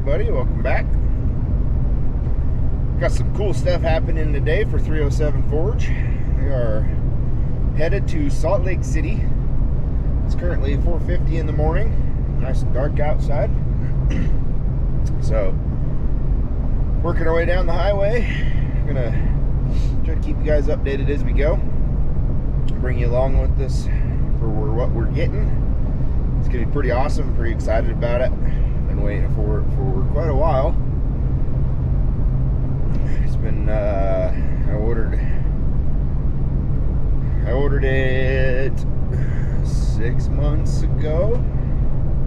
everybody, welcome back. Got some cool stuff happening today for 307 Forge. We are headed to Salt Lake City. It's currently 4:50 in the morning. Nice and dark outside. So, working our way down the highway. I'm gonna try to keep you guys updated as we go. Bring you along with us for what we're getting. It's gonna be pretty awesome. I'm pretty excited about it. Been waiting for it for quite a while. It's been I ordered it 6 months ago,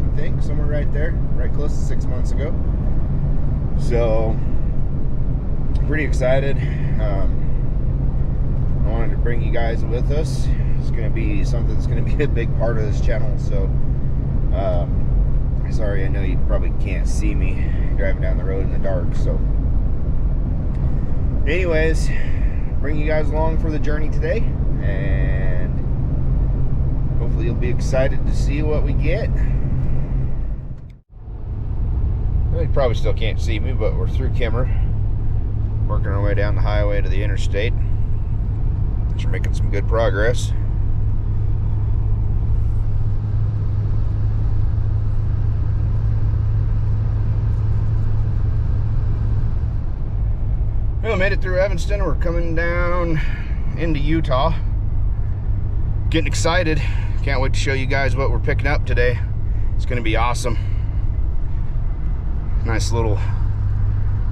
I think, somewhere right there, right close to 6 months ago. So pretty excited. I wanted to bring you guys with us. It's going to be something that's going to be a big part of this channel. So sorry, I know you probably can't see me driving down the road in the dark. So anyways, bring you guys along for the journey today, and hopefully you'll be excited to see what we get. Well, you probably still can't see me, but we're through Kimmer, working our way down the highway to the interstate. We're making some good progress. Well, made it through Evanston. We're coming down into Utah. Getting excited. Can't wait to show you guys what we're picking up today. It's going to be awesome. Nice little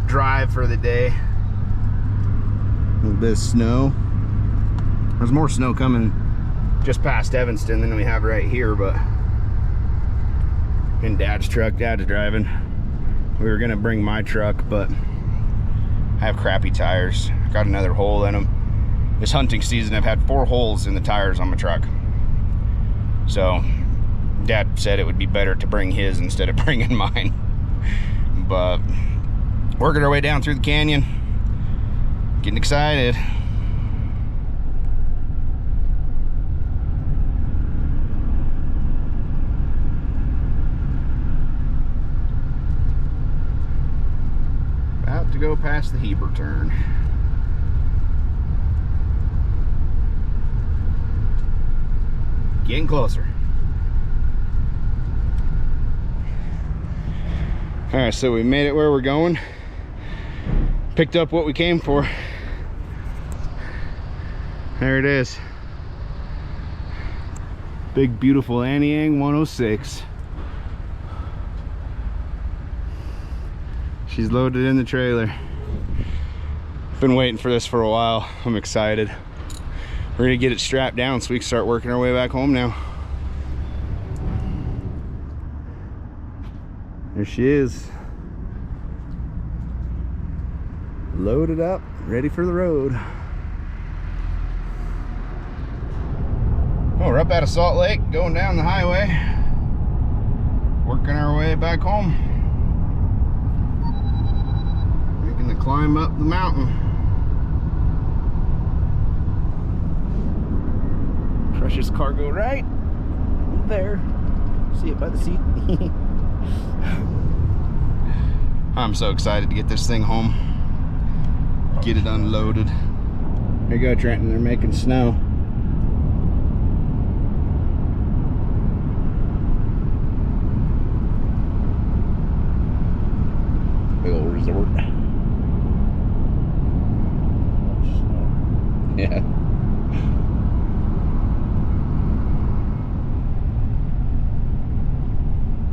drive for the day. A little bit of snow. There's more snow coming just past Evanston than we have right here, but in Dad's truck, Dad's driving. We were gonna bring my truck, but I have crappy tires. Got another hole in them. This hunting season, I've had 4 holes in the tires on my truck. So Dad said it would be better to bring his instead of bringing mine. But working our way down through the canyon, getting excited. About to go past the Heber turn. Getting closer. All right, so we made it where we're going. Picked up what we came for. There it is. Big, beautiful Anyang 106. She's loaded in the trailer. Been waiting for this for a while. I'm excited. We're gonna get it strapped down so we can start working our way back home now. There she is. Loaded up, ready for the road. Well, we're up out of Salt Lake, going down the highway, working our way back home. Making the climb up the mountain. Precious cargo right there. See it by the seat. I'm so excited to get this thing home. Get it unloaded. There you go, Trenton. They're making snow. Big old resort. Yeah.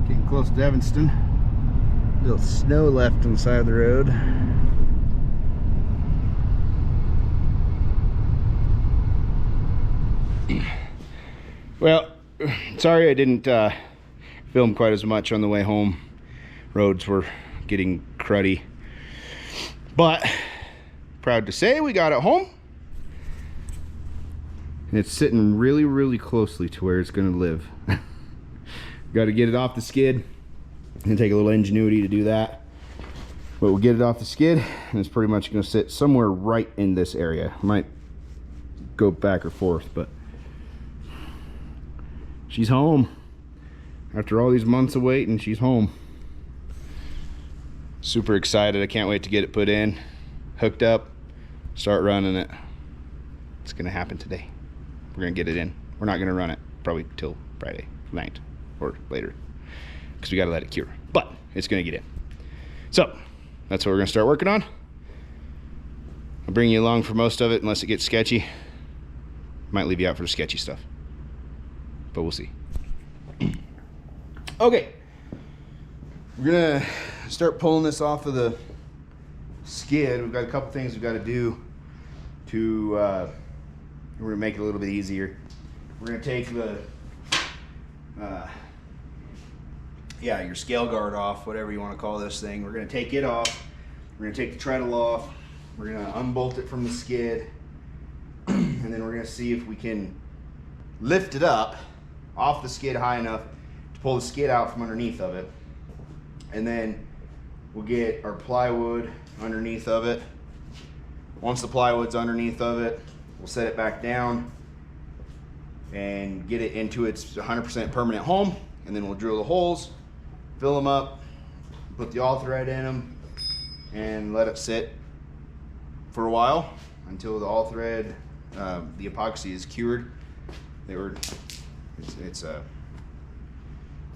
Getting close to Evanston. Little snow left on the side of the road. Well, sorry I didn't film quite as much on the way home. Roads were getting cruddy, but proud to say we got it home, and it's sitting really, really closely to where it's going to live. Got to get it off the skid. It's gonna take a little ingenuity to do that, but we'll get it off the skid, and it's pretty much going to sit somewhere right in this area. Might go back or forth, but she's home. After all these months of waiting, she's home. Super excited. I can't wait to get it put in, hooked up, start running it. It's gonna happen today. We're gonna get it in. We're not gonna run it probably till Friday night or later because we gotta let it cure, but it's gonna get in. So that's what we're gonna start working on. I'll bring you along for most of it unless it gets sketchy. Might leave you out for the sketchy stuff, but we'll see. Okay, we're gonna start pulling this off of the skid. We've got a couple things we've got to do to we're gonna make it a little bit easier. We're gonna take the your scale guard off, whatever you want to call this thing. We're gonna take it off. We're gonna take the treadle off. We're gonna unbolt it from the skid, and then we're gonna see if we can lift it up off the skid high enough to pull the skid out from underneath of it. And then we'll get our plywood underneath of it. Once the plywood's underneath of it, we'll set it back down and get it into its 100% permanent home. And then we'll drill the holes, fill them up, put the all thread in them, and let it sit for a while until the all thread, the epoxy is cured.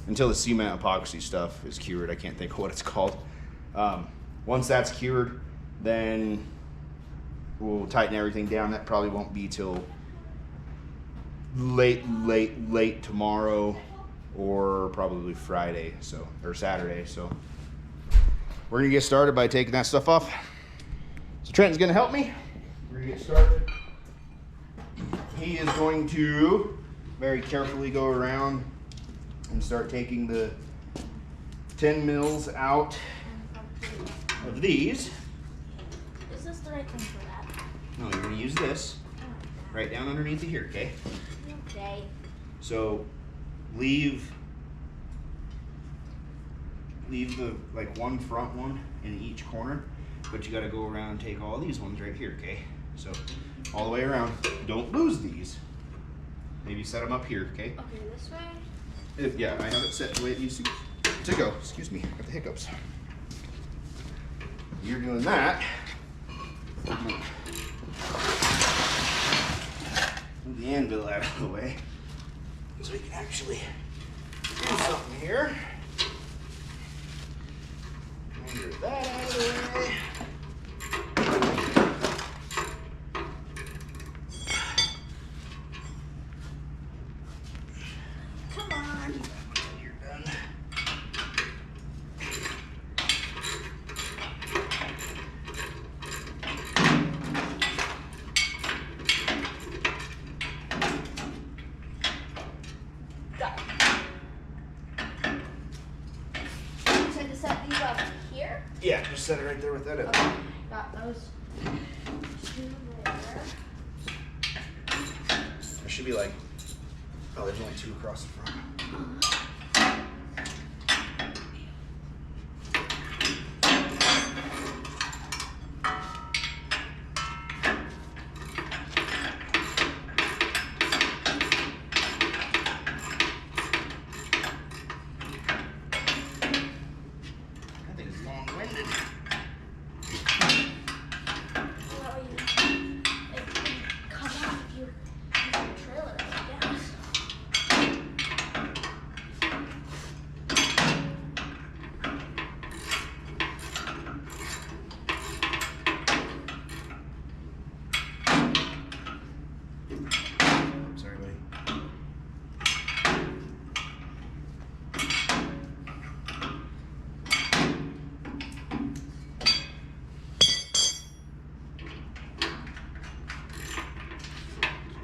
Until the cement epoxy stuff is cured. I can't think of what it's called. Once that's cured, then we'll tighten everything down. That probably won't be till late tomorrow, or probably Friday, or Saturday. So we're gonna get started by taking that stuff off. So Trenton's gonna help me. We're gonna get started. He is going to very carefully go around and start taking the 10 mils out of these. Is this the right thing for that? No, you're gonna use this right down underneath it here, okay? Okay. So leave the one front one in each corner, but you gotta go around and take all these ones right here, okay? So all the way around. Don't lose these. Maybe set them up here, okay? Okay, this way? Yeah, I have it set the way it needs to go. Excuse me, got the hiccups. You're doing that. I'm gonna move the anvil out of the way so we can actually do something here. Get that out of the way. Yeah, just set it right there with that. Okay, got those two there. There should be there's only two across the front.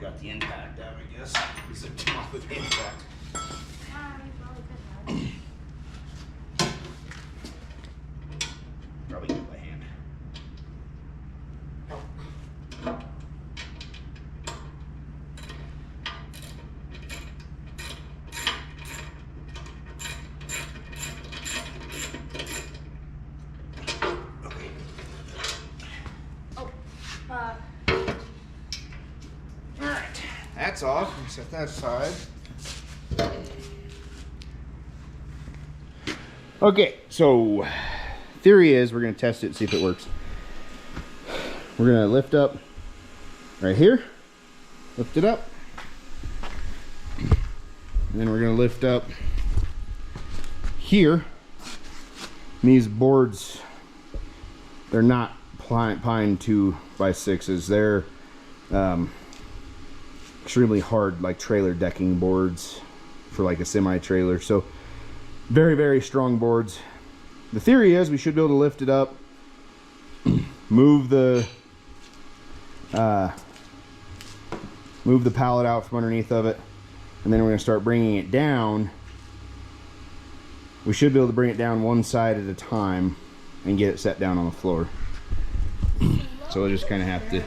Got the impact out, I guess. We zipped him off with the impact. Probably do it by hand. Okay. Oh, Alright, that's off. We set that aside. Okay, so theory is we're gonna test it and see if it works. We're gonna lift up right here, lift it up, and then we're gonna lift up here. And these boards, they're not pine 2x6s. They're extremely hard, like trailer decking boards for like a semi-trailer. So very, very strong boards. The theory is we should be able to lift it up, move the pallet out from underneath of it, and then we're going to start bringing it down. We should be able to bring it down one side at a time and get it set down on the floor. So we'll just kind of have to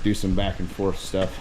do some back and forth stuff.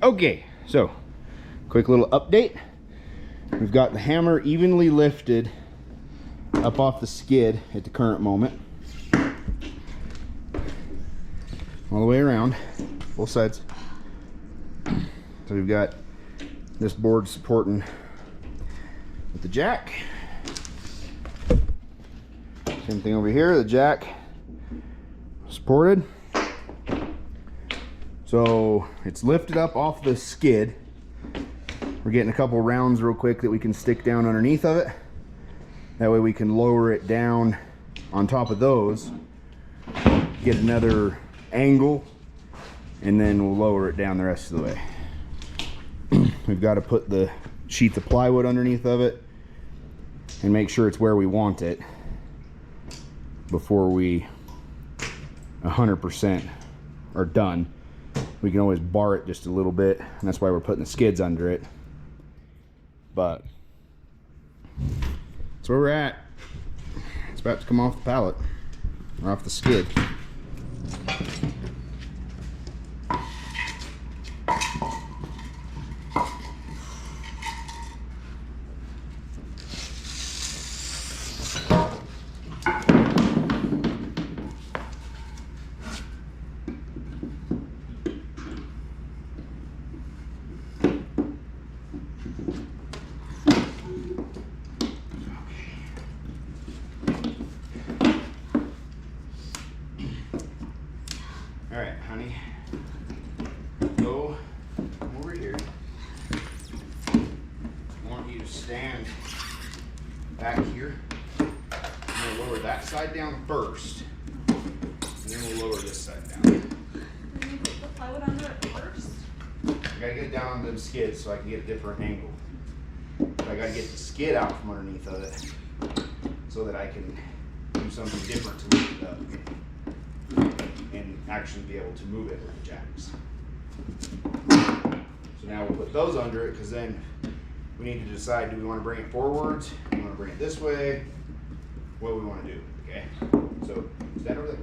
Okay, so quick little update. We've got the hammer evenly lifted up off the skid at the current moment, all the way around, both sides. So we've got this board supporting with the jack. Same thing over here, the jack supported. So it's lifted up off the skid. We're getting a couple rounds real quick that we can stick down underneath of it. That way we can lower it down on top of those, get another angle, and then we'll lower it down the rest of the way. We've got to put the sheets of plywood underneath of it and make sure it's where we want it before we 100% are done. We can always bar it just a little bit, and that's why we're putting the skids under it. But that's where we're at. It's about to come off the pallet, or off the skid. All right, honey, go over here. I want you to stand back here. I'm gonna lower that side down first, and then we'll lower this side down. You put the plywood under it first? I gotta get it down on them skids so I can get a different angle. But I gotta get the skid out from underneath of it so that I can do something different to lift it up and actually be able to move it with the jacks. So now we'll put those under it, because then we need to decide, do we want to bring it forwards, do we want to bring it this way, what do we want to do, okay? So stand over there.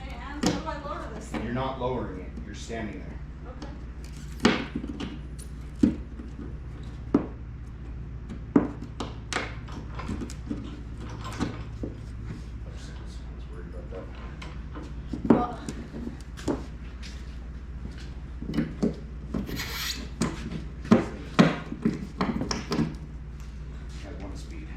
Okay, and how do I lower this thing? You're not lowering it, you're standing there. Okay. I was worried about that. Well, At one speed.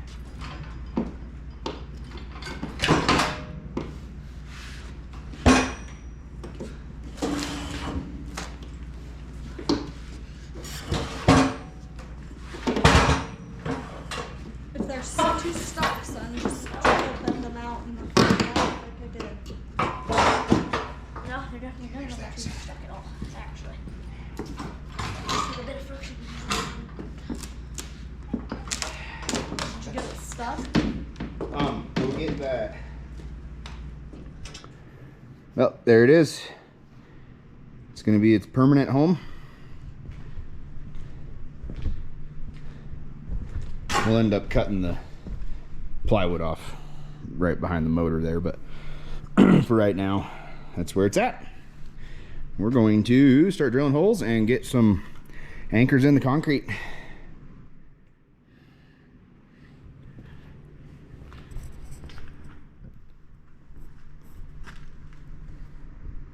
too stuck, son. Just bend them out and like I did. No, they're definitely none of them are too stuck at all, actually. Just a bit of friction. Did you get it stuck? We'll get that. Well, there it is. It's gonna be its permanent home. We'll end up cutting the plywood off right behind the motor there, but for right now, that's where it's at. We're going to start drilling holes and get some anchors in the concrete.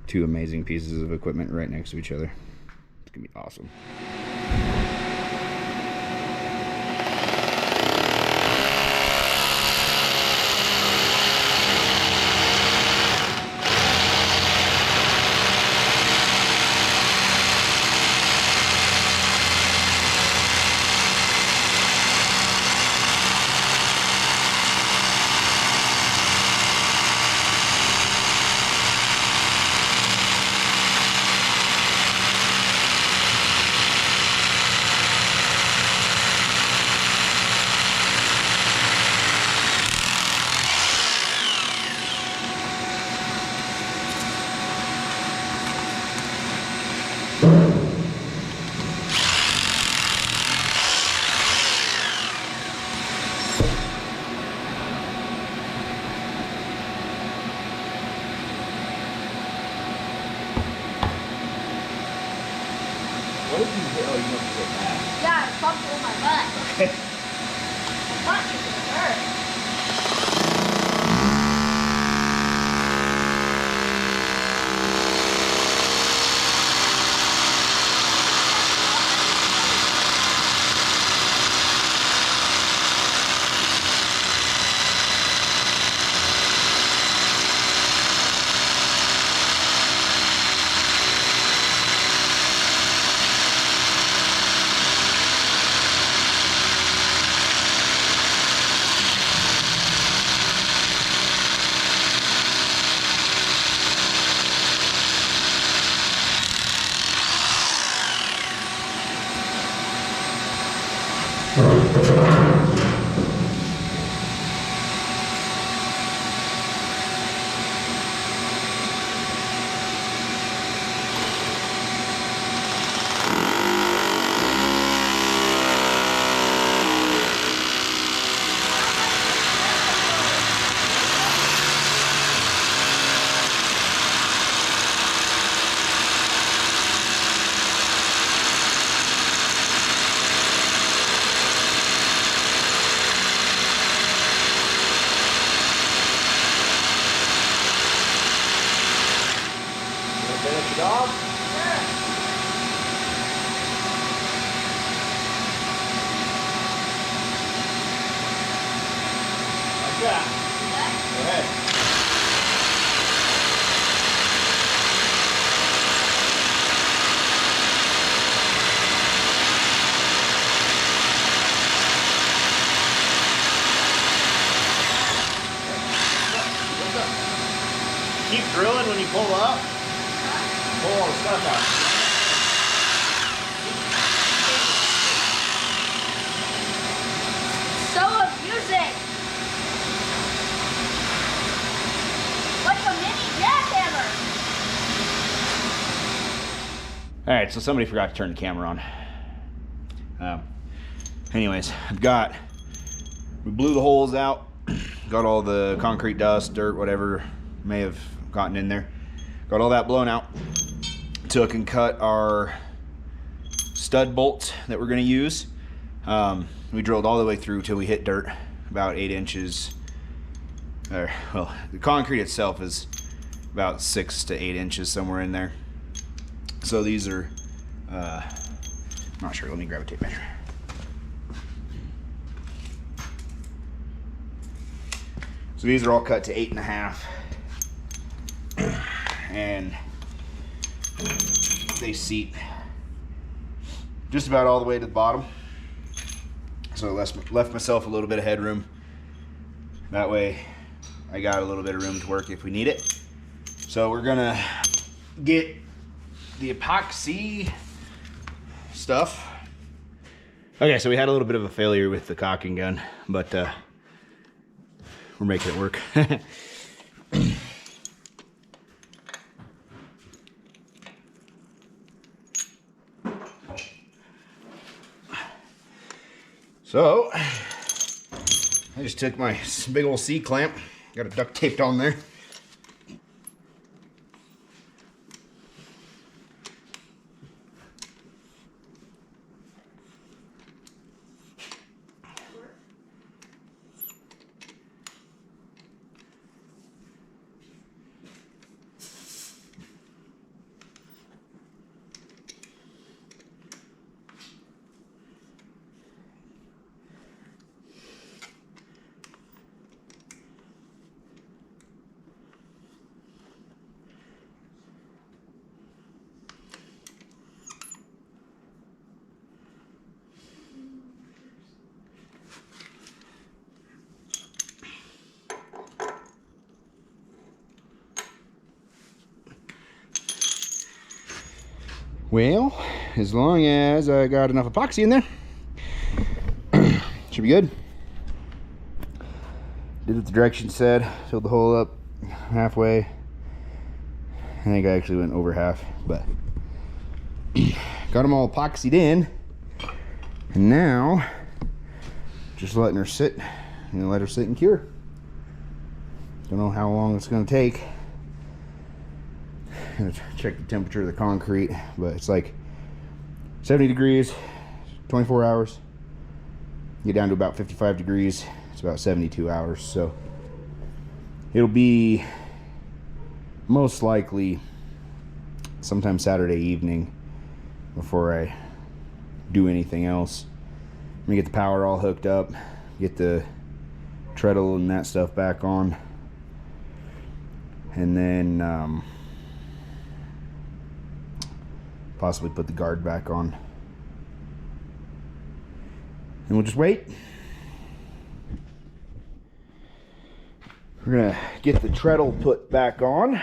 Two amazing pieces of equipment right next to each other. It's gonna be awesome. What did you hit? Oh, you must have hit that. Yeah, I bumped it in my butt. My butt is gonna hurt. Finish it off? Sure. Like that. Go ahead. Keep drilling when you pull up. Pull all the stuff out. So amusing. Like a mini jackhammer. All right, so somebody forgot to turn the camera on. Anyways, we blew the holes out, got all the concrete dust, dirt, whatever may have gotten in there. Got all that blown out. Took and cut our stud bolts that we're gonna use. We drilled all the way through till we hit dirt, about 8 inches. Well, the concrete itself is about 6 to 8 inches, somewhere in there. So these are, I'm not sure, let me grab a tape measure. So these are all cut to 8.5. And they seat just about all the way to the bottom. So it left myself a little bit of headroom That way I got a little bit of room to work if we need it. So we're gonna get the epoxy stuff. Okay, so we had a little bit of a failure with the caulking gun, but we're making it work. So I just took my big old C-clamp, got it duct taped on there. Well, as long as I got enough epoxy in there, should be good. Did what the directions said, filled the hole up halfway. I think I actually went over half, but got them all epoxied in. And now, just letting her sit, let her sit and cure. Don't know how long it's gonna take. I'm gonna check the temperature of the concrete, but it's like 70 degrees, 24 hours. Get down to about 55 degrees, it's about 72 hours. So it'll be most likely sometime Saturday evening before I do anything else. I'm gonna get the power all hooked up, get the treadle and that stuff back on, and then possibly put the guard back on. And we'll just wait. We're gonna get the treadle put back on.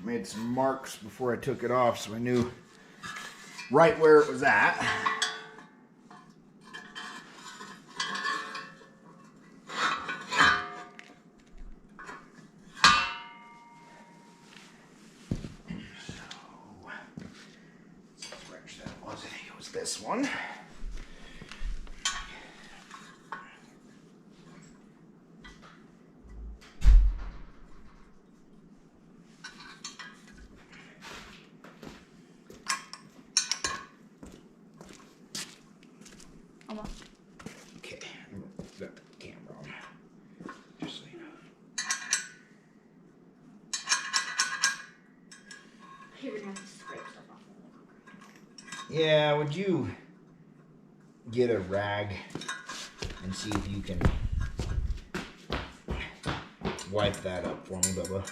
Made some marks before I took it off so I knew right where it was at. This one. Okay, I'm gonna put the camera on, just so you know. You're gonna have to scrape stuff off. Yeah, would you get a rag and see if you can wipe that up for me, Bubba?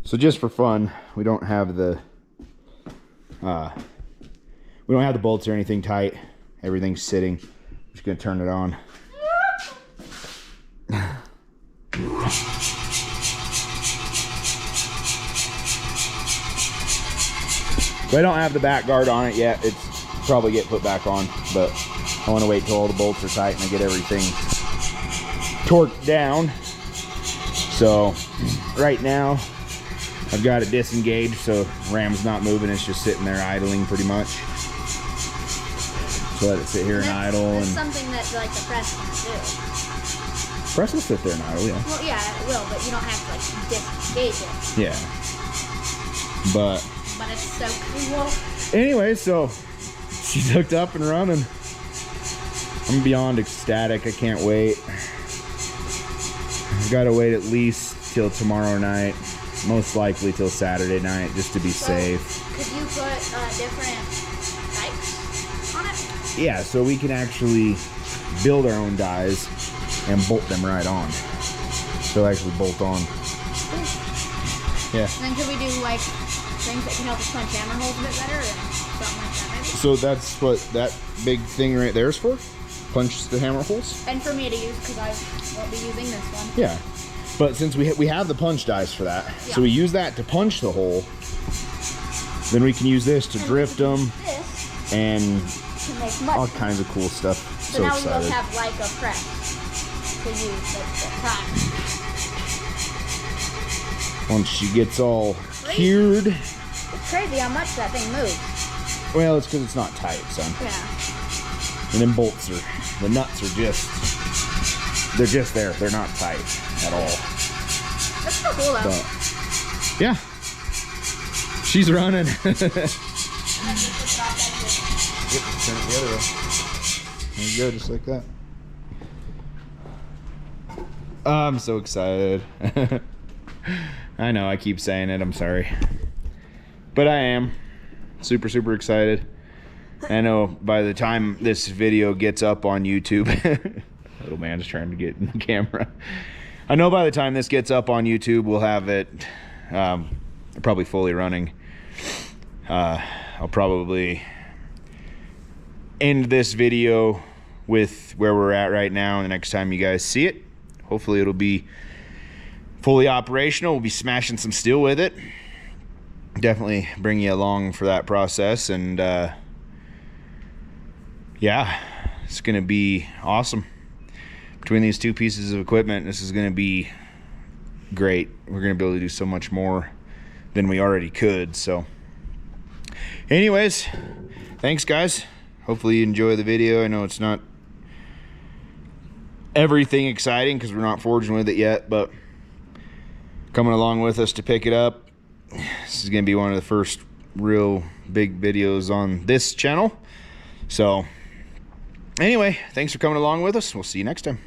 So just for fun, we don't have the bolts or anything tight. Everything's sitting. Just gonna turn it on. So I don't have the back guard on it yet. It's probably get put back on, but I want to wait till all the bolts are tight and I get everything torqued down. So right now I've got it disengaged, so ram's not moving. It's just sitting there idling pretty much. So let it sit here and idle. That's and something that like the press can do. Press will sit there and idle, yeah. Well, yeah, it will, but you don't have to like disengage it. Yeah. But it's so cool. anyway, so she's hooked up and running. I'm beyond ecstatic. I can't wait. I've got to wait at least till tomorrow night. Most likely till Saturday night, just to be safe. Could you put different Yeah, so we can actually build our own dies and bolt them right on. So actually bolt on. Yeah. And then could we do like things that can help us punch hammer holes a bit better or something like that maybe? So that's what that big thing right there is for? Punch the hammer holes? And for me to use, because I won't be using this one. Yeah. But since we have the punch dies for that, Yeah. so we use that to punch the hole, then we can use this to drift them This and to make mud. all kinds of cool stuff. So now we both have like a press to use at the time. Once she gets all cured. It's crazy how much that thing moves. Well, it's because it's not tight, son. Yeah. And then bolts are, the nuts are just, they're just there. They're not tight at all. That's so cool though. But, yeah. She's running. And then just put it off Yep, turn it the other way. There you go, just like that. I'm so excited. I know, I keep saying it, I'm sorry. But I am super, super excited. I know by the time this video gets up on YouTube, little man's trying to get in the camera. I know by the time this gets up on YouTube, we'll have it probably fully running. I'll probably end this video with where we're at right now, and the next time you guys see it, hopefully it'll be fully operational. We'll be smashing some steel with it. Definitely bring you along for that process, and yeah, it's gonna be awesome. Between these two pieces of equipment, this is gonna be great. We're gonna be able to do so much more than we already could. So anyways, thanks guys. Hopefully you enjoy the video. I know it's not everything exciting because we're not forging with it yet, but coming along with us to pick it up. This is gonna be one of the first real big videos on this channel. So anyway, thanks for coming along with us. We'll see you next time.